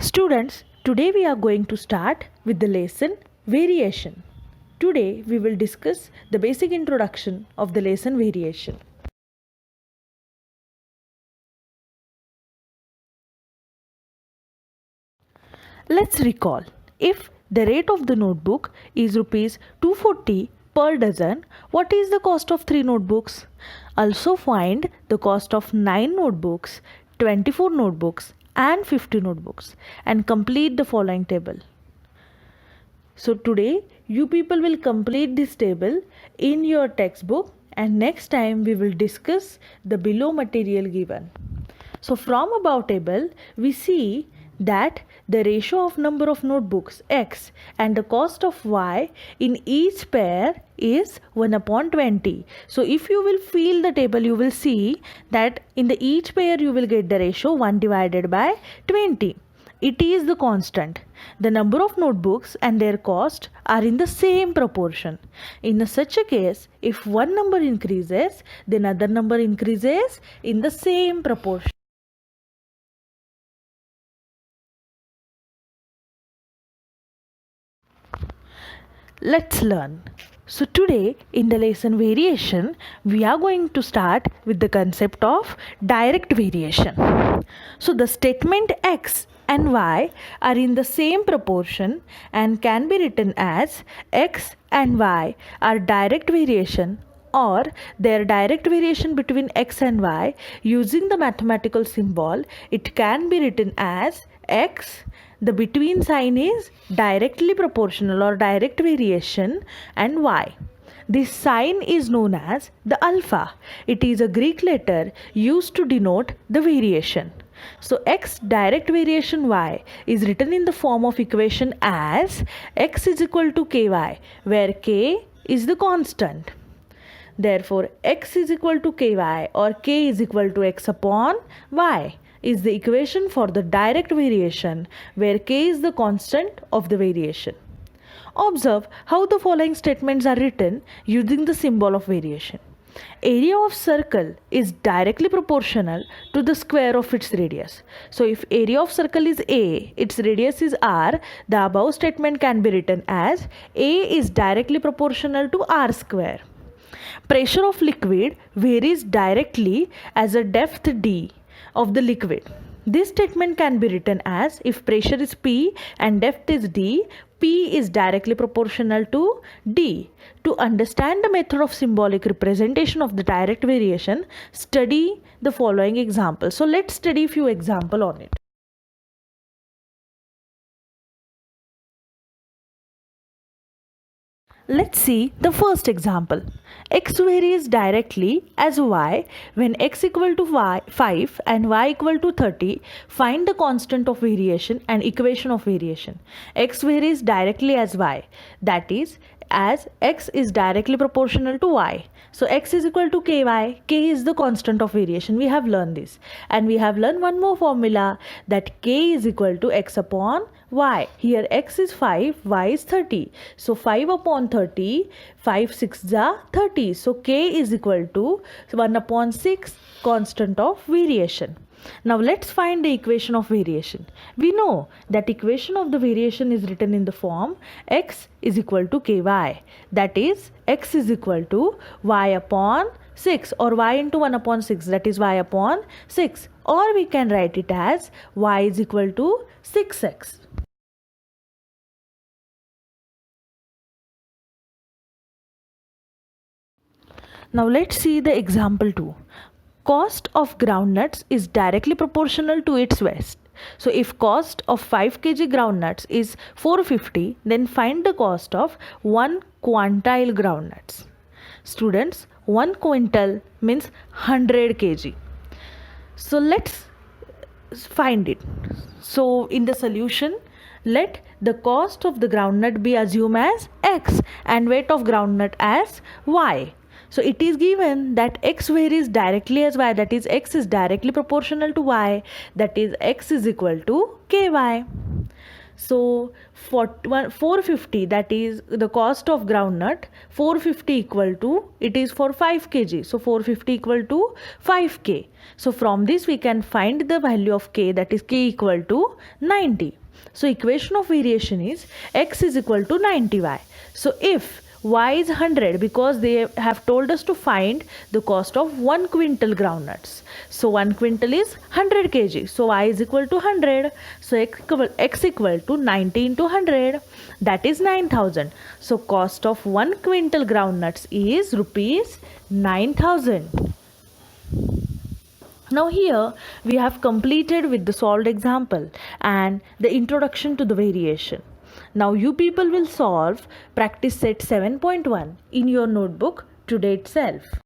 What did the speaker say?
Students, today we are going to start with the lesson variation. Today we will discuss the basic introduction of the lesson variation. Let's recall, if the rate of the notebook is rupees 240 per dozen, what is the cost of 3 notebooks? Also find the cost of 9 notebooks, 24 notebooks and 50 notebooks and complete the following table. So today you people will complete this table in your textbook, and next time we will discuss the below material given. So from above table we see that the ratio of number of notebooks x and the cost of y in each pair is 1/20. So if you will fill the table, you will see that in the each pair you will get the ratio 1 divided by 20. It is the constant. The number of notebooks and their cost are in the same proportion. In such a case, if one number increases, then other number increases in the same proportion. Let's learn. So today in the lesson variation, we are going to start with the concept of direct variation. So the statement x and y are in the same proportion and can be written as x and y are direct variation, or their direct variation between x and y using the mathematical symbol. It can be written as x, the between sign is directly proportional or direct variation, and y. This sign is known as the alpha. It is a Greek letter used to denote the variation. So x direct variation y is written in the form of equation as x is equal to ky, where k is the constant. Therefore x is equal to ky or k is equal to x upon y is the equation for the direct variation, where k is the constant of the variation. Observe how the following statements are written using the symbol of variation. Area of circle is directly proportional to the square of its radius. So if area of circle is a, its radius is r, the above statement can be written as a is directly proportional to r square. Pressure of liquid varies directly as a depth d of the liquid. This statement can be written as, if pressure is P and depth is d, P is directly proportional to d. To understand the method of symbolic representation of the direct variation, study the following example. So let's study few example on it. Let's see the first example. X varies directly as y when x equal to 5 and y equal to 30. Find the constant of variation and equation of variation. X varies directly as y, that is, as x is directly proportional to y. So x is equal to ky, k is the constant of variation. We have learned this, and we have learned one more formula, that k is equal to x upon y. Here x is 5, y is 30. So 5 upon 30, 5 6 are 30. So k is equal to 1 upon 6, constant of variation. Now let's find the equation of variation. We know that equation of the variation is written in the form x is equal to ky. That is, x is equal to y upon 6, or y into 1 upon 6, that is y upon 6. Or we can write it as y is equal to 6x. Now let's see the example 2. Cost of groundnuts is directly proportional to its weight. So if cost of 5 kg groundnuts is 450, then find the cost of 1 quintile groundnuts. Students, 1 quintal means 100 kg. So let's find it. So in the solution, let the cost of the groundnut be assumed as x and weight of groundnut as y. So it is given that x varies directly as y, that is x is directly proportional to y, that is x is equal to ky. So 450, that is the cost of groundnut, 450 equal to, it is for 5 kg, so 450 equal to 5k. So from this we can find the value of k, that is k equal to 90. So equation of variation is x is equal to 90y. So if y is 100, because they have told us to find the cost of 1 quintal groundnuts. So 1 quintal is 100 kg. So y is equal to 100. So x equal to 90 into 100, that is 9,000. So cost of 1 quintal groundnuts is rupees 9,000. Now here we have completed with the solved example and the introduction to the variation. Now you people will solve practice set 7.1 in your notebook today itself.